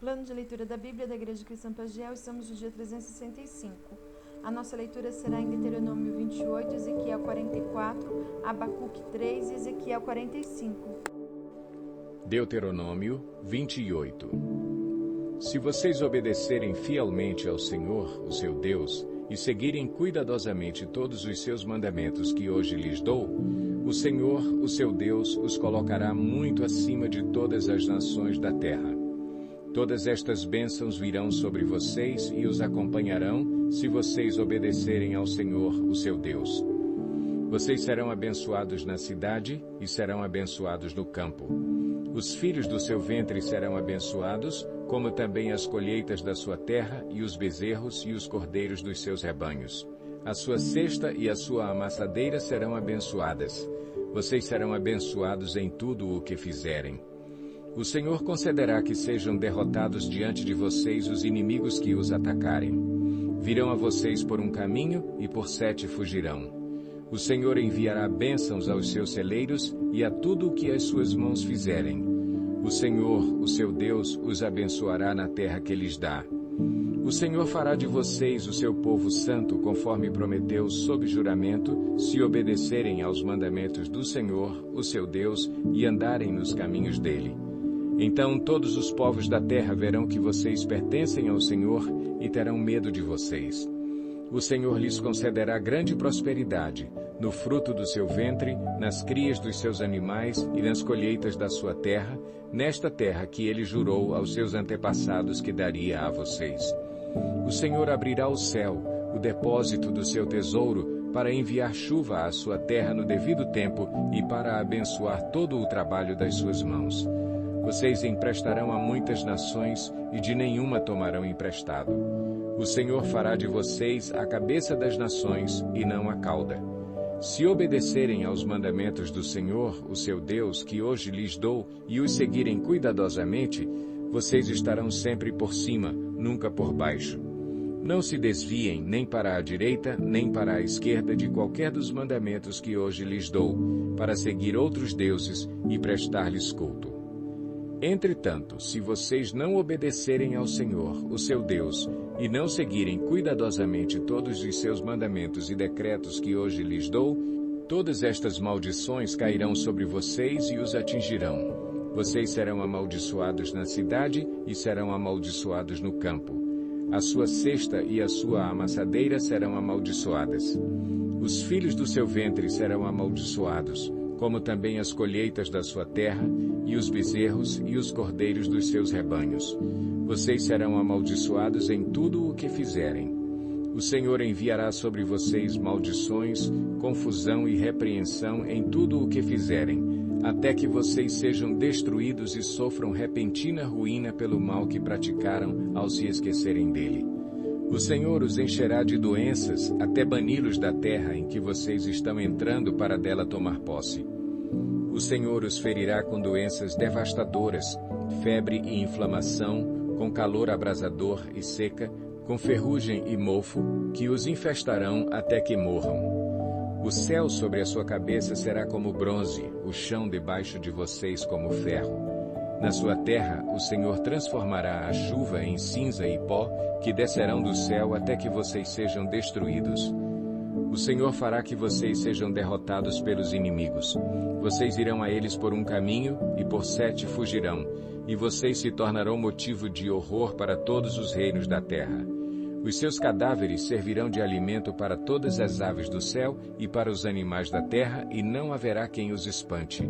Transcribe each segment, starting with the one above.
Plano de leitura da Bíblia da Igreja Cristã Pagiel, estamos no dia 365. A nossa leitura será em Deuteronômio 28, Ezequiel 44, Abacuque 3 e Ezequiel 45. Deuteronômio 28. Se vocês obedecerem fielmente ao Senhor, o seu Deus, e seguirem cuidadosamente todos os seus mandamentos que hoje lhes dou, o Senhor, o seu Deus, os colocará muito acima de todas as nações da terra. Todas estas bênçãos virão sobre vocês e os acompanharão se vocês obedecerem ao Senhor, o seu Deus. Vocês serão abençoados na cidade e serão abençoados no campo. Os filhos do seu ventre serão abençoados, como também as colheitas da sua terra e os bezerros e os cordeiros dos seus rebanhos. A sua cesta e a sua amassadeira serão abençoadas. Vocês serão abençoados em tudo o que fizerem. O Senhor concederá que sejam derrotados diante de vocês os inimigos que os atacarem. Virão a vocês por um caminho e por 7 fugirão. O Senhor enviará bênçãos aos seus celeiros e a tudo o que as suas mãos fizerem. O Senhor, o seu Deus, os abençoará na terra que lhes dá. O Senhor fará de vocês o seu povo santo, conforme prometeu sob juramento, se obedecerem aos mandamentos do Senhor, o seu Deus, e andarem nos caminhos dele. Então todos os povos da terra verão que vocês pertencem ao Senhor e terão medo de vocês. O Senhor lhes concederá grande prosperidade, no fruto do seu ventre, nas crias dos seus animais e nas colheitas da sua terra, nesta terra que ele jurou aos seus antepassados que daria a vocês. O Senhor abrirá o céu, o depósito do seu tesouro, para enviar chuva à sua terra no devido tempo e para abençoar todo o trabalho das suas mãos. Vocês emprestarão a muitas nações e de nenhuma tomarão emprestado. O Senhor fará de vocês a cabeça das nações e não a cauda. Se obedecerem aos mandamentos do Senhor, o seu Deus, que hoje lhes dou, e os seguirem cuidadosamente, vocês estarão sempre por cima, nunca por baixo. Não se desviem nem para a direita, nem para a esquerda de qualquer dos mandamentos que hoje lhes dou, para seguir outros deuses e prestar-lhes culto. Entretanto, se vocês não obedecerem ao Senhor, o seu Deus, e não seguirem cuidadosamente todos os seus mandamentos e decretos que hoje lhes dou, todas estas maldições cairão sobre vocês e os atingirão. Vocês serão amaldiçoados na cidade e serão amaldiçoados no campo. A sua cesta e a sua amassadeira serão amaldiçoadas. Os filhos do seu ventre serão amaldiçoados, como também as colheitas da sua terra, e os bezerros e os cordeiros dos seus rebanhos. Vocês serão amaldiçoados em tudo o que fizerem. O Senhor enviará sobre vocês maldições, confusão e repreensão em tudo o que fizerem, até que vocês sejam destruídos e sofram repentina ruína pelo mal que praticaram ao se esquecerem dele. O Senhor os encherá de doenças até bani-los da terra em que vocês estão entrando para dela tomar posse. O Senhor os ferirá com doenças devastadoras, febre e inflamação, com calor abrasador e seca, com ferrugem e mofo, que os infestarão até que morram. O céu sobre a sua cabeça será como bronze, o chão debaixo de vocês como ferro. Na sua terra, o Senhor transformará a chuva em cinza e pó, que descerão do céu até que vocês sejam destruídos. O Senhor fará que vocês sejam derrotados pelos inimigos. Vocês irão a eles por um caminho e por 7 fugirão, e vocês se tornarão motivo de horror para todos os reinos da terra. Os seus cadáveres servirão de alimento para todas as aves do céu e para os animais da terra, e não haverá quem os espante.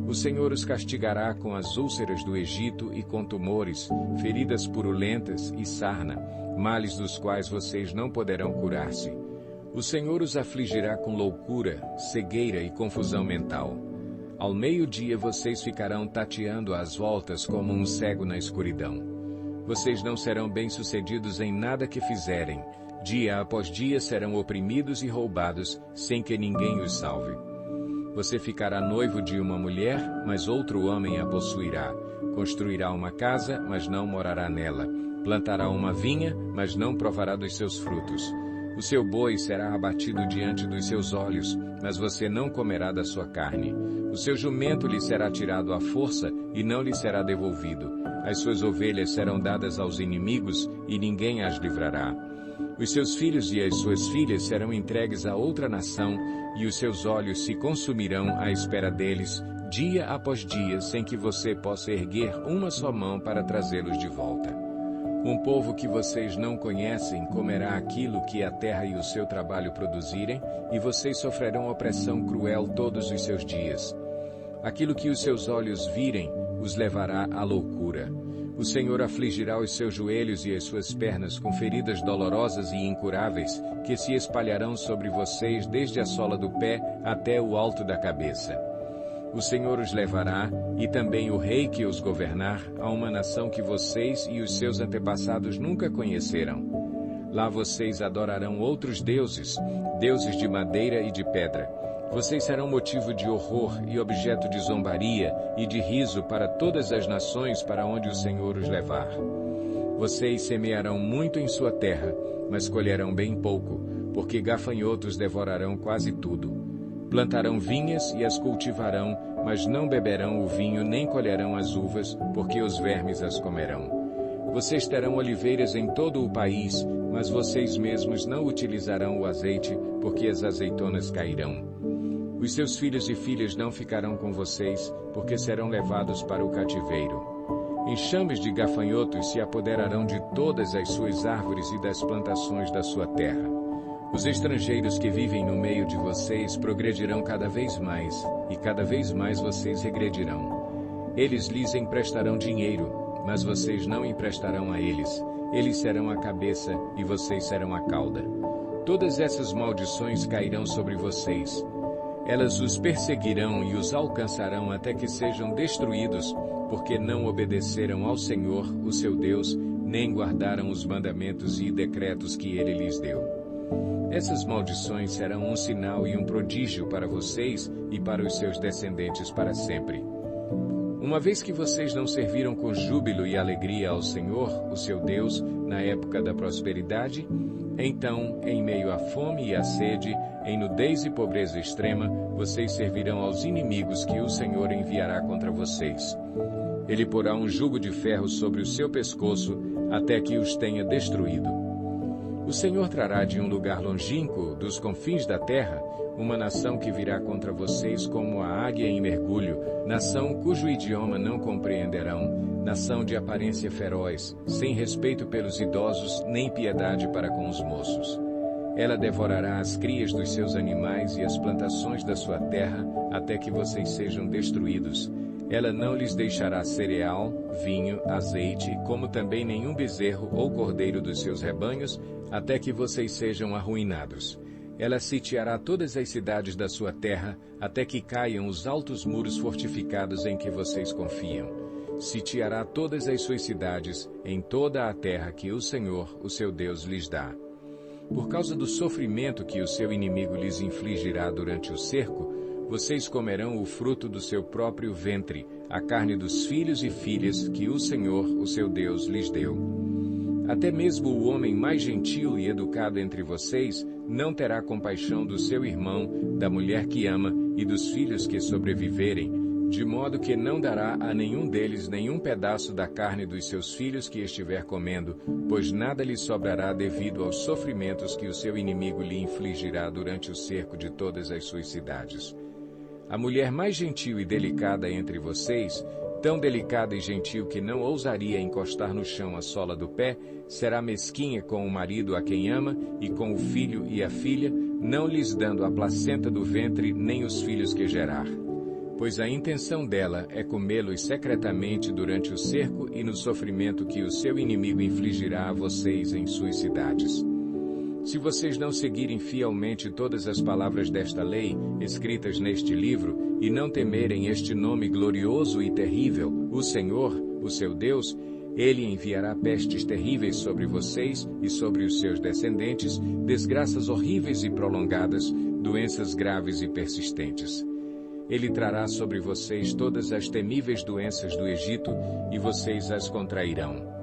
O Senhor os castigará com as úlceras do Egito e com tumores, feridas purulentas e sarna, males dos quais vocês não poderão curar-se. O Senhor os afligirá com loucura, cegueira e confusão mental. Ao meio-dia vocês ficarão tateando às voltas como um cego na escuridão. Vocês não serão bem-sucedidos em nada que fizerem. Dia após dia serão oprimidos e roubados, sem que ninguém os salve. Você ficará noivo de uma mulher, mas outro homem a possuirá. Construirá uma casa, mas não morará nela. Plantará uma vinha, mas não provará dos seus frutos. O seu boi será abatido diante dos seus olhos, mas você não comerá da sua carne. O seu jumento lhe será tirado à força e não lhe será devolvido. as suas ovelhas serão dadas aos inimigos, e ninguém as livrará. Os seus filhos e as suas filhas serão entregues a outra nação, e os seus olhos se consumirão à espera deles, dia após dia, sem que você possa erguer uma só mão para trazê-los de volta. Um povo que vocês não conhecem comerá aquilo que a terra e o seu trabalho produzirem, e vocês sofrerão opressão cruel todos os seus dias. Aquilo que os seus olhos virem os levará à loucura. O Senhor afligirá os seus joelhos e as suas pernas com feridas dolorosas e incuráveis, que se espalharão sobre vocês desde a sola do pé até o alto da cabeça. O Senhor os levará, e também o rei que os governar, a uma nação que vocês e os seus antepassados nunca conheceram. Lá vocês adorarão outros deuses, deuses de madeira e de pedra. Vocês serão motivo de horror e objeto de zombaria e de riso para todas as nações para onde o Senhor os levar. Vocês semearão muito em sua terra, mas colherão bem pouco, porque gafanhotos devorarão quase tudo. Plantarão vinhas e as cultivarão, mas não beberão o vinho nem colherão as uvas, porque os vermes as comerão. Vocês terão oliveiras em todo o país, mas vocês mesmos não utilizarão o azeite, porque as azeitonas cairão. Os seus filhos e filhas não ficarão com vocês, porque serão levados para o cativeiro. Enxames de gafanhotos se apoderarão de todas as suas árvores e das plantações da sua terra. Os estrangeiros que vivem no meio de vocês progredirão cada vez mais, e cada vez mais vocês regredirão. Eles lhes emprestarão dinheiro, mas vocês não emprestarão a eles. Eles serão a cabeça e vocês serão a cauda. Todas essas maldições cairão sobre vocês. Elas os perseguirão e os alcançarão até que sejam destruídos, porque não obedeceram ao Senhor, o seu Deus, nem guardaram os mandamentos e decretos que ele lhes deu. Essas maldições serão um sinal e um prodígio para vocês e para os seus descendentes para sempre. Uma vez que vocês não serviram com júbilo e alegria ao Senhor, o seu Deus, na época da prosperidade, então, em meio à fome e à sede, em nudez e pobreza extrema, vocês servirão aos inimigos que o Senhor enviará contra vocês. Ele porá um jugo de ferro sobre o seu pescoço, até que os tenha destruído. O Senhor trará de um lugar longínquo, dos confins da terra, uma nação que virá contra vocês como a águia em mergulho, nação cujo idioma não compreenderão, nação de aparência feroz, sem respeito pelos idosos, nem piedade para com os moços. Ela devorará as crias dos seus animais e as plantações da sua terra, até que vocês sejam destruídos. Ela não lhes deixará cereal, vinho, azeite, como também nenhum bezerro ou cordeiro dos seus rebanhos, até que vocês sejam arruinados. Ela sitiará todas as cidades da sua terra, até que caiam os altos muros fortificados em que vocês confiam. Sitiará todas as suas cidades, em toda a terra que o Senhor, o seu Deus, lhes dá. Por causa do sofrimento que o seu inimigo lhes infligirá durante o cerco, vocês comerão o fruto do seu próprio ventre, a carne dos filhos e filhas que o Senhor, o seu Deus, lhes deu. Até mesmo o homem mais gentil e educado entre vocês não terá compaixão do seu irmão, da mulher que ama e dos filhos que sobreviverem, de modo que não dará a nenhum deles nenhum pedaço da carne dos seus filhos que estiver comendo, pois nada lhe sobrará devido aos sofrimentos que o seu inimigo lhe infligirá durante o cerco de todas as suas cidades. A mulher mais gentil e delicada entre vocês, tão delicada e gentil que não ousaria encostar no chão a sola do pé, será mesquinha com o marido a quem ama e com o filho e a filha, não lhes dando a placenta do ventre nem os filhos que gerar. Pois a intenção dela é comê-los secretamente durante o cerco e no sofrimento que o seu inimigo infligirá a vocês em suas cidades. Se vocês não seguirem fielmente todas as palavras desta lei, escritas neste livro, e não temerem este nome glorioso e terrível, o Senhor, o seu Deus, Ele enviará pestes terríveis sobre vocês e sobre os seus descendentes, desgraças horríveis e prolongadas, doenças graves e persistentes. Ele trará sobre vocês todas as temíveis doenças do Egito, e vocês as contrairão.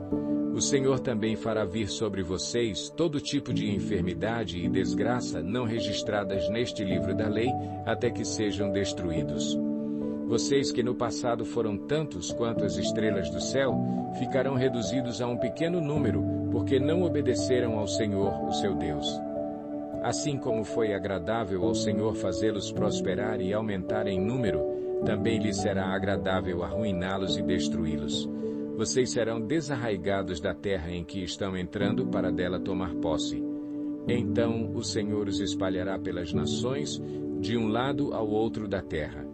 O Senhor também fará vir sobre vocês todo tipo de enfermidade e desgraça não registradas neste livro da lei, até que sejam destruídos. Vocês que no passado foram tantos quanto as estrelas do céu, ficarão reduzidos a um pequeno número, porque não obedeceram ao Senhor, o seu Deus. Assim como foi agradável ao Senhor fazê-los prosperar e aumentar em número, também lhe será agradável arruiná-los e destruí-los. Vocês serão desarraigados da terra em que estão entrando para dela tomar posse. Então o Senhor os espalhará pelas nações, de um lado ao outro da terra.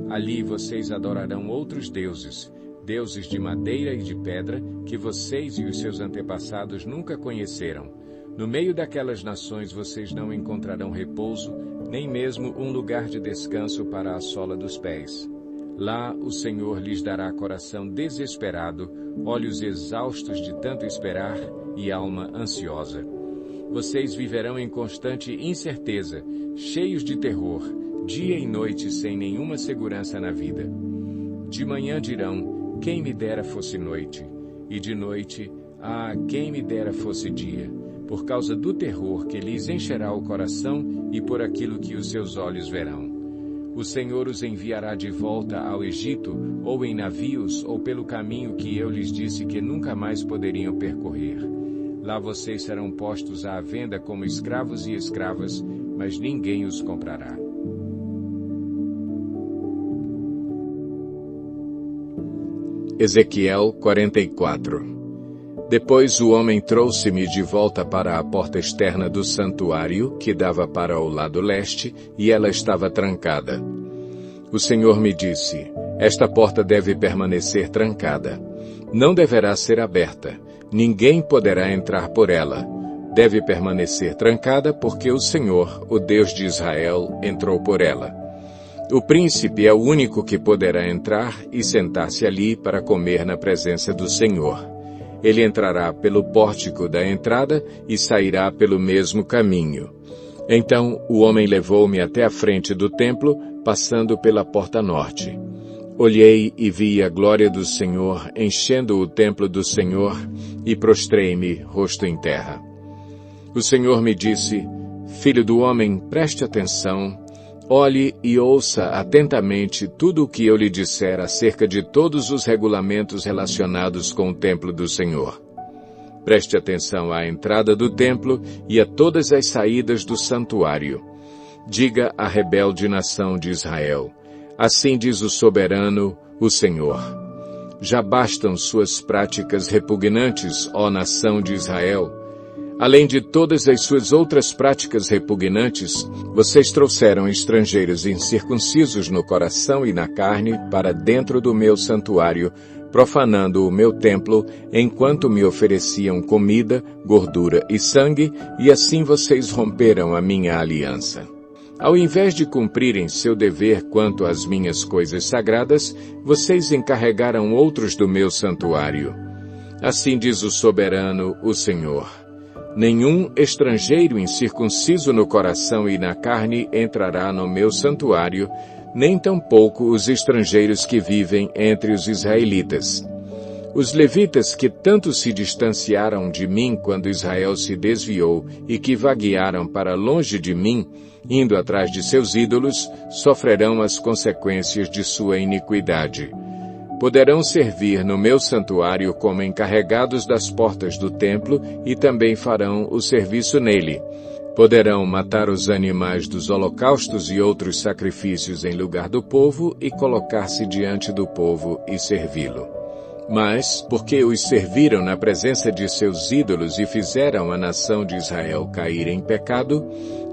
Ali vocês adorarão outros deuses, deuses de madeira e de pedra, que vocês e os seus antepassados nunca conheceram. No meio daquelas nações vocês não encontrarão repouso, nem mesmo um lugar de descanso para a sola dos pés. Lá o Senhor lhes dará coração desesperado, olhos exaustos de tanto esperar e alma ansiosa. Vocês viverão em constante incerteza, cheios de terror, dia e noite sem nenhuma segurança na vida. De manhã dirão, quem me dera fosse noite, e de noite, quem me dera fosse dia, por causa do terror que lhes encherá o coração e por aquilo que os seus olhos verão. O Senhor os enviará de volta ao Egito, ou em navios, ou pelo caminho que eu lhes disse que nunca mais poderiam percorrer. Lá vocês serão postos à venda como escravos e escravas, mas ninguém os comprará. Ezequiel 44. Depois o homem trouxe-me de volta para a porta externa do santuário, que dava para o lado leste, e ela estava trancada. O Senhor me disse, esta porta deve permanecer trancada. Não deverá ser aberta. Ninguém poderá entrar por ela. Deve permanecer trancada porque o Senhor, o Deus de Israel, entrou por ela. O príncipe é o único que poderá entrar e sentar-se ali para comer na presença do Senhor. Ele entrará pelo pórtico da entrada e sairá pelo mesmo caminho. Então o homem levou-me até a frente do templo, passando pela porta norte. Olhei e vi a glória do Senhor enchendo o templo do Senhor e prostrei-me, rosto em terra. O Senhor me disse, Filho do homem, preste atenção, olhe e ouça atentamente tudo o que eu lhe disser acerca de todos os regulamentos relacionados com o templo do Senhor. Preste atenção à entrada do templo e a todas as saídas do santuário. Diga à rebelde nação de Israel, assim diz o soberano, o Senhor. Já bastam suas práticas repugnantes, ó nação de Israel. Além de todas as suas outras práticas repugnantes, vocês trouxeram estrangeiros incircuncisos no coração e na carne para dentro do meu santuário, profanando o meu templo, enquanto me ofereciam comida, gordura e sangue, e assim vocês romperam a minha aliança. Ao invés de cumprirem seu dever quanto às minhas coisas sagradas, vocês encarregaram outros do meu santuário. Assim diz o soberano, o Senhor. Nenhum estrangeiro incircunciso no coração e na carne entrará no meu santuário, nem tampouco os estrangeiros que vivem entre os israelitas. Os levitas que tanto se distanciaram de mim quando Israel se desviou e que vaguearam para longe de mim, indo atrás de seus ídolos, sofrerão as consequências de sua iniquidade. Poderão servir no meu santuário como encarregados das portas do templo e também farão o serviço nele. Poderão matar os animais dos holocaustos e outros sacrifícios em lugar do povo e colocar-se diante do povo e servi-lo. Mas, porque os serviram na presença de seus ídolos e fizeram a nação de Israel cair em pecado,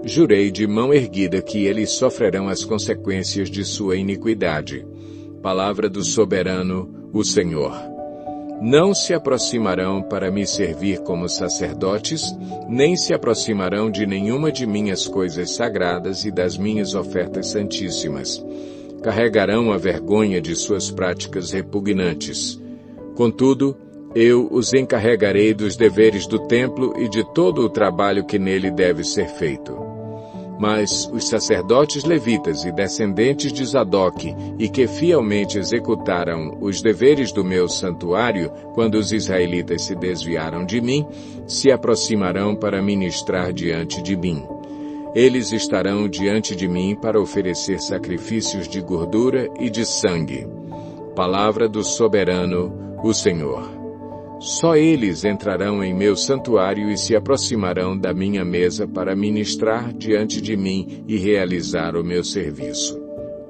jurei de mão erguida que eles sofrerão as consequências de sua iniquidade. Palavra do soberano, o Senhor. Não se aproximarão para me servir como sacerdotes, nem se aproximarão de nenhuma de minhas coisas sagradas e das minhas ofertas santíssimas. Carregarão a vergonha de suas práticas repugnantes. Contudo, eu os encarregarei dos deveres do templo e de todo o trabalho que nele deve ser feito. Mas os sacerdotes levitas e descendentes de Zadok, e que fielmente executaram os deveres do meu santuário, quando os israelitas se desviaram de mim, se aproximarão para ministrar diante de mim. eles estarão diante de mim para oferecer sacrifícios de gordura e de sangue. Palavra do soberano, o Senhor. Só eles entrarão em meu santuário e se aproximarão da minha mesa para ministrar diante de mim e realizar o meu serviço.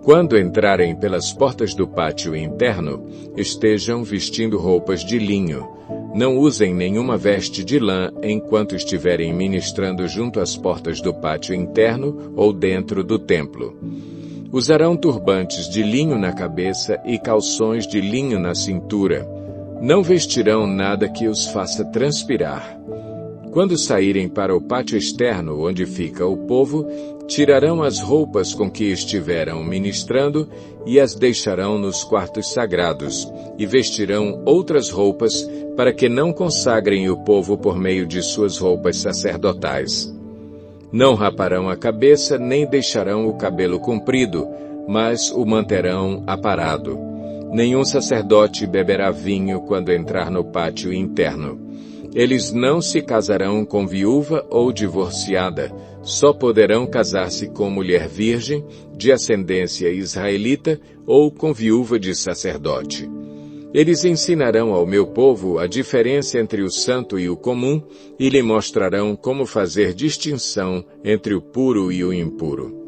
Quando entrarem pelas portas do pátio interno, estejam vestindo roupas de linho. Não usem nenhuma veste de lã enquanto estiverem ministrando junto às portas do pátio interno ou dentro do templo. Usarão turbantes de linho na cabeça e calções de linho na cintura. Não vestirão nada que os faça transpirar. Quando saírem para o pátio externo, onde fica o povo, tirarão as roupas com que estiveram ministrando e as deixarão nos quartos sagrados, e vestirão outras roupas para que não consagrem o povo por meio de suas roupas sacerdotais. Não raparão a cabeça, nem deixarão o cabelo comprido, mas o manterão aparado. Nenhum sacerdote beberá vinho quando entrar no pátio interno. Eles não se casarão com viúva ou divorciada, só poderão casar-se com mulher virgem, de ascendência israelita ou com viúva de sacerdote. Eles ensinarão ao meu povo a diferença entre o santo e o comum e lhe mostrarão como fazer distinção entre o puro e o impuro.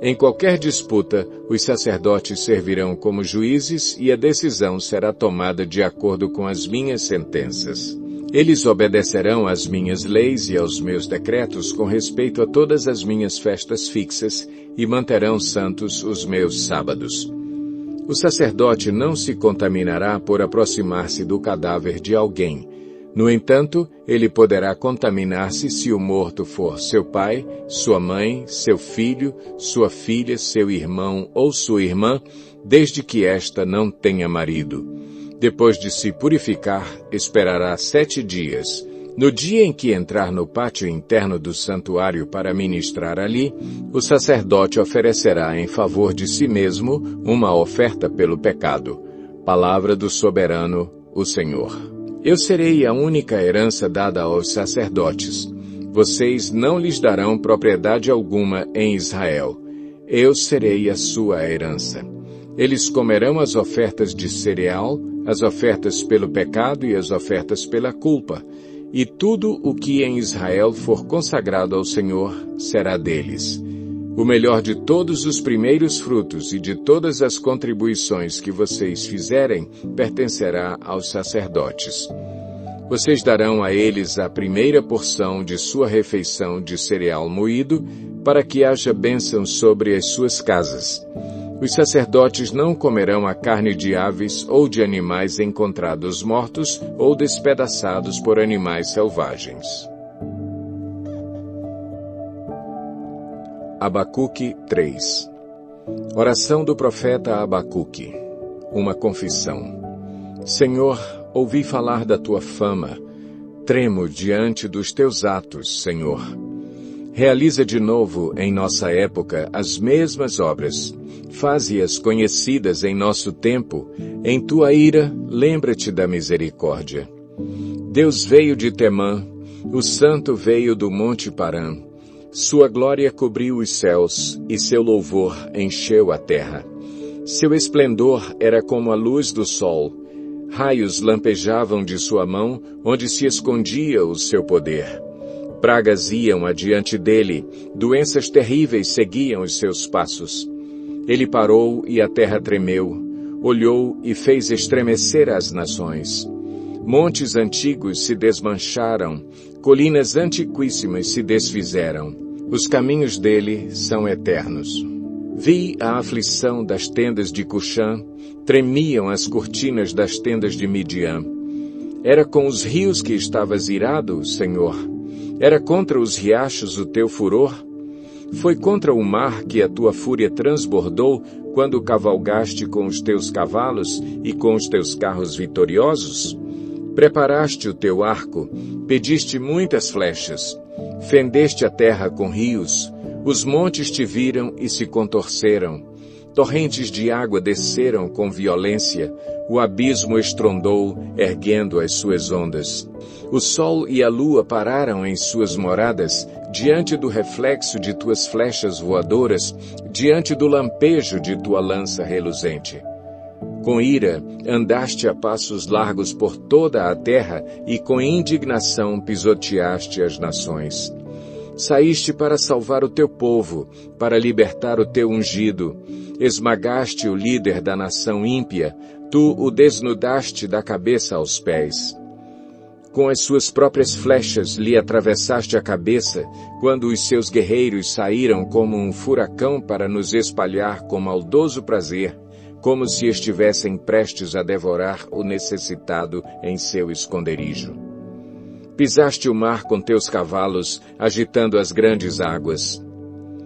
Em qualquer disputa, os sacerdotes servirão como juízes e a decisão será tomada de acordo com as minhas sentenças. Eles obedecerão às minhas leis e aos meus decretos com respeito a todas as minhas festas fixas e manterão santos os meus sábados. O sacerdote não se contaminará por aproximar-se do cadáver de alguém. No entanto, ele poderá contaminar-se se o morto for seu pai, sua mãe, seu filho, sua filha, seu irmão ou sua irmã, desde que esta não tenha marido. Depois de se purificar, esperará 7 dias. No dia em que entrar no pátio interno do santuário para ministrar ali, o sacerdote oferecerá em favor de si mesmo uma oferta pelo pecado. Palavra do soberano, o Senhor. Eu serei a única herança dada aos sacerdotes. Vocês não lhes darão propriedade alguma em Israel. Eu serei a sua herança. Eles comerão as ofertas de cereal, as ofertas pelo pecado e as ofertas pela culpa, e tudo o que em Israel for consagrado ao Senhor será deles. O melhor de todos os primeiros frutos e de todas as contribuições que vocês fizerem pertencerá aos sacerdotes. Vocês darão a eles a primeira porção de sua refeição de cereal moído, para que haja bênção sobre as suas casas. Os sacerdotes não comerão a carne de aves ou de animais encontrados mortos ou despedaçados por animais selvagens. Abacuque 3. Oração do profeta Abacuque. Uma confissão. Senhor, ouvi falar da tua fama. Tremo diante dos teus atos, Senhor. Realiza de novo em nossa época as mesmas obras. Faze-as conhecidas em nosso tempo. Em tua ira, lembra-te da misericórdia. Deus veio de Temã, o Santo veio do Monte Parã. Sua glória cobriu os céus, e seu louvor encheu a terra. Seu esplendor era como a luz do sol. Raios lampejavam de sua mão, onde se escondia o seu poder. Pragas iam adiante dele, doenças terríveis seguiam os seus passos. Ele parou e a terra tremeu, olhou e fez estremecer as nações. Montes antigos se desmancharam, colinas antiquíssimas se desfizeram. Os caminhos dele são eternos. Vi a aflição das tendas de Cuxã, tremiam as cortinas das tendas de Midian. Era com os rios que estavas irado, Senhor? Era contra os riachos o teu furor? Foi contra o mar que a tua fúria transbordou quando cavalgaste com os teus cavalos e com os teus carros vitoriosos? Preparaste o teu arco, pediste muitas flechas, fendeste a terra com rios, os montes te viram e se contorceram. Torrentes de água desceram com violência, o abismo estrondou, erguendo as suas ondas. O sol e a lua pararam em suas moradas, diante do reflexo de tuas flechas voadoras, diante do lampejo de tua lança reluzente. Com ira, andaste a passos largos por toda a terra e com indignação pisoteaste as nações. Saíste para salvar o teu povo, para libertar o teu ungido. Esmagaste o líder da nação ímpia, tu o desnudaste da cabeça aos pés. Com as suas próprias flechas lhe atravessaste a cabeça, quando os seus guerreiros saíram como um furacão para nos espalhar com maldoso prazer, como se estivessem prestes a devorar o necessitado em seu esconderijo. Pisaste o mar com teus cavalos, agitando as grandes águas.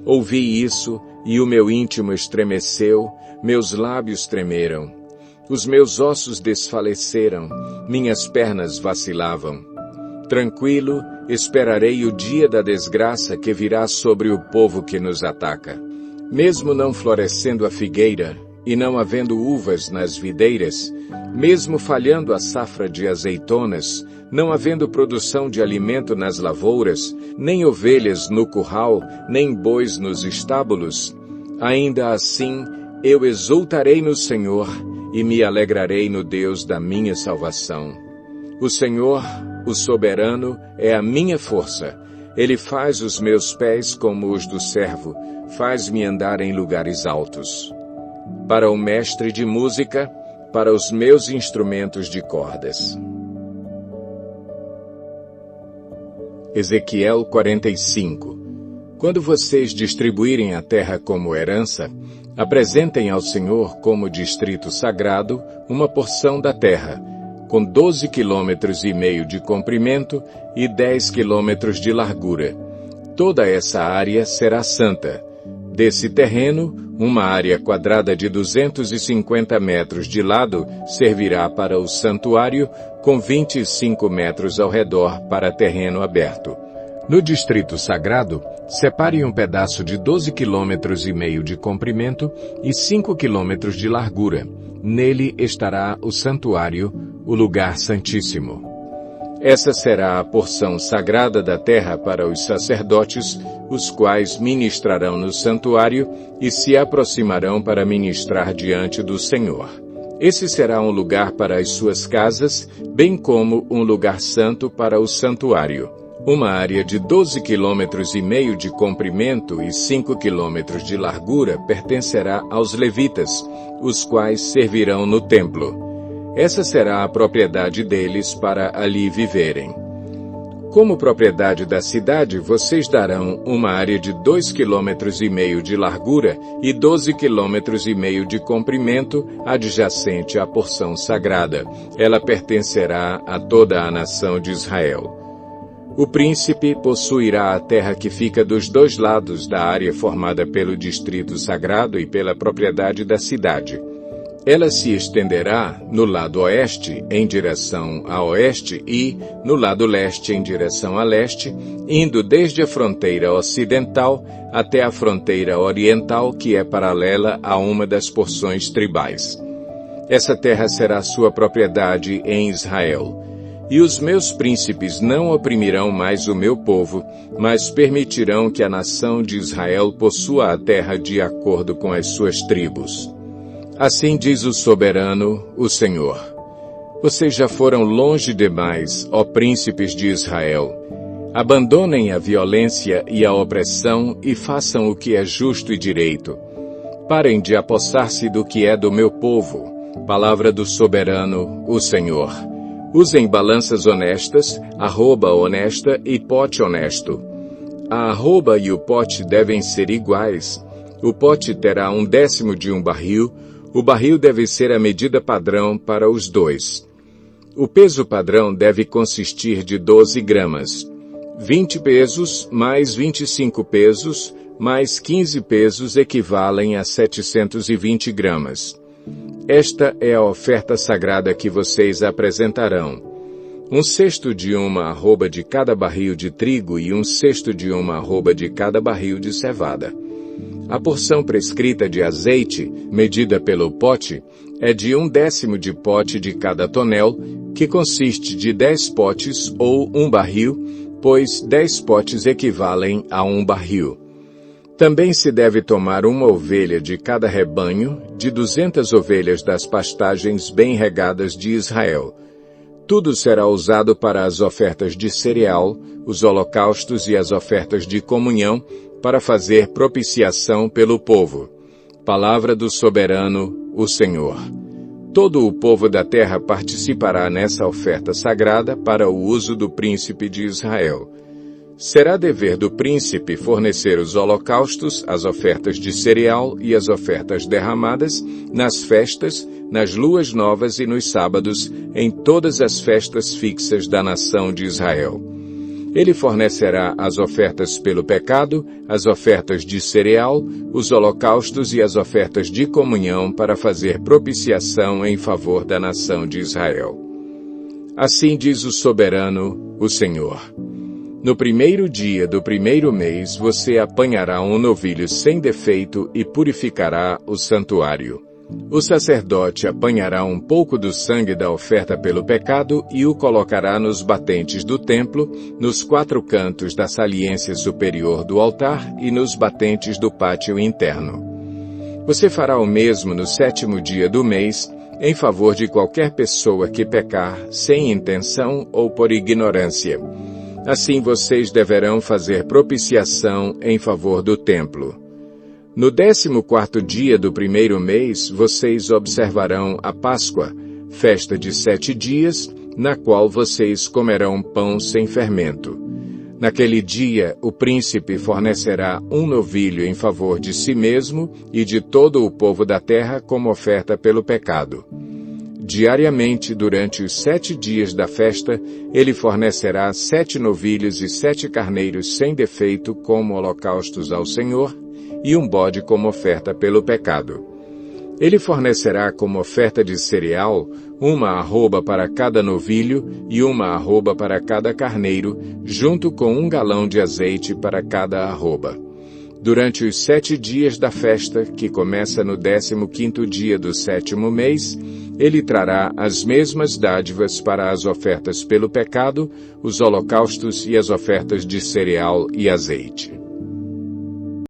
Ouvi isso, e o meu íntimo estremeceu, meus lábios tremeram. Os meus ossos desfaleceram, minhas pernas vacilavam. Tranquilo, esperarei o dia da desgraça que virá sobre o povo que nos ataca. Mesmo não florescendo a figueira, e não havendo uvas nas videiras, mesmo falhando a safra de azeitonas, não havendo produção de alimento nas lavouras, nem ovelhas no curral, nem bois nos estábulos, ainda assim eu exultarei no Senhor e me alegrarei no Deus da minha salvação. O Senhor, o soberano, é a minha força. Ele faz os meus pés como os do servo, faz-me andar em lugares altos. Para o mestre de música, para os meus instrumentos de cordas. Ezequiel 45. Quando vocês distribuírem a terra como herança, apresentem ao Senhor como distrito sagrado uma porção da terra, com 12,5 km de comprimento e 10 km de largura. Toda essa área será santa. Desse terreno, uma área quadrada de 250 metros de lado servirá para o santuário, com 25 metros ao redor para terreno aberto. No distrito sagrado, separe um pedaço de 12,5 km de comprimento e 5 km de largura. Nele estará o santuário, o lugar santíssimo. Essa será a porção sagrada da terra para os sacerdotes, os quais ministrarão no santuário e se aproximarão para ministrar diante do Senhor. Esse será um lugar para as suas casas, bem como um lugar santo para o santuário. Uma área de 12,5 km de comprimento e 5 km de largura pertencerá aos levitas, os quais servirão no templo. Essa será a propriedade deles para ali viverem. Como propriedade da cidade, vocês darão uma área de 2,5 km de largura e 12,5 km de comprimento adjacente à porção sagrada. Ela pertencerá a toda a nação de Israel. O príncipe possuirá a terra que fica dos dois lados da área formada pelo distrito sagrado e pela propriedade da cidade. Ela se estenderá no lado oeste em direção a oeste e no lado leste em direção a leste, indo desde a fronteira ocidental até a fronteira oriental, que é paralela a uma das porções tribais. Essa terra será sua propriedade em Israel. E os meus príncipes não oprimirão mais o meu povo, mas permitirão que a nação de Israel possua a terra de acordo com as suas tribos. Assim diz o soberano, o Senhor. Vocês já foram longe demais, ó príncipes de Israel. Abandonem a violência e a opressão e façam o que é justo e direito. Parem de apossar-se do que é do meu povo. Palavra do soberano, o Senhor. Usem balanças honestas, arroba honesta e pote honesto. A arroba e o pote devem ser iguais. O pote terá 1/10 de um barril. O barril deve ser a medida padrão para os dois. O peso padrão deve consistir de 12 gramas. 20 pesos mais 25 pesos mais 15 pesos equivalem a 720 gramas. Esta é a oferta sagrada que vocês apresentarão. 1/6 de uma arroba de cada barril de trigo e 1/6 de uma arroba de cada barril de cevada. A porção prescrita de azeite, medida pelo pote, é de 1/10 de pote de cada tonel, que consiste de 10 potes ou 1 barril, pois 10 potes equivalem a 1 barril. Também se deve tomar uma ovelha de cada rebanho, de 200 ovelhas das pastagens bem regadas de Israel. Tudo será usado para as ofertas de cereal, os holocaustos e as ofertas de comunhão, para fazer propiciação pelo povo. Palavra do soberano, o Senhor. Todo o povo da terra participará nessa oferta sagrada para o uso do príncipe de Israel. Será dever do príncipe fornecer os holocaustos, as ofertas de cereal e as ofertas derramadas nas festas, nas luas novas e nos sábados, em todas as festas fixas da nação de Israel. Ele fornecerá as ofertas pelo pecado, as ofertas de cereal, os holocaustos e as ofertas de comunhão para fazer propiciação em favor da nação de Israel. Assim diz o soberano, o Senhor. No primeiro dia do primeiro mês você apanhará um novilho sem defeito e purificará o santuário. O sacerdote apanhará um pouco do sangue da oferta pelo pecado e o colocará nos batentes do templo, nos 4 cantos da saliência superior do altar e nos batentes do pátio interno. Você fará o mesmo no 7º dia do mês, em favor de qualquer pessoa que pecar sem intenção ou por ignorância. Assim vocês deverão fazer propiciação em favor do templo. No 14º dia do primeiro mês, vocês observarão a Páscoa, festa de 7 dias, na qual vocês comerão pão sem fermento. Naquele dia, o príncipe fornecerá um novilho em favor de si mesmo e de todo o povo da terra como oferta pelo pecado. Diariamente, durante os 7 dias da festa, ele fornecerá 7 novilhos e 7 carneiros sem defeito como holocaustos ao Senhor, e um bode como oferta pelo pecado. Ele fornecerá como oferta de cereal 1 arroba para cada novilho e 1 arroba para cada carneiro, junto com 1 galão de azeite para cada arroba. Durante os 7 dias da festa, que começa no 15º dia do 7º mês, ele trará as mesmas dádivas para as ofertas pelo pecado, os holocaustos e as ofertas de cereal e azeite.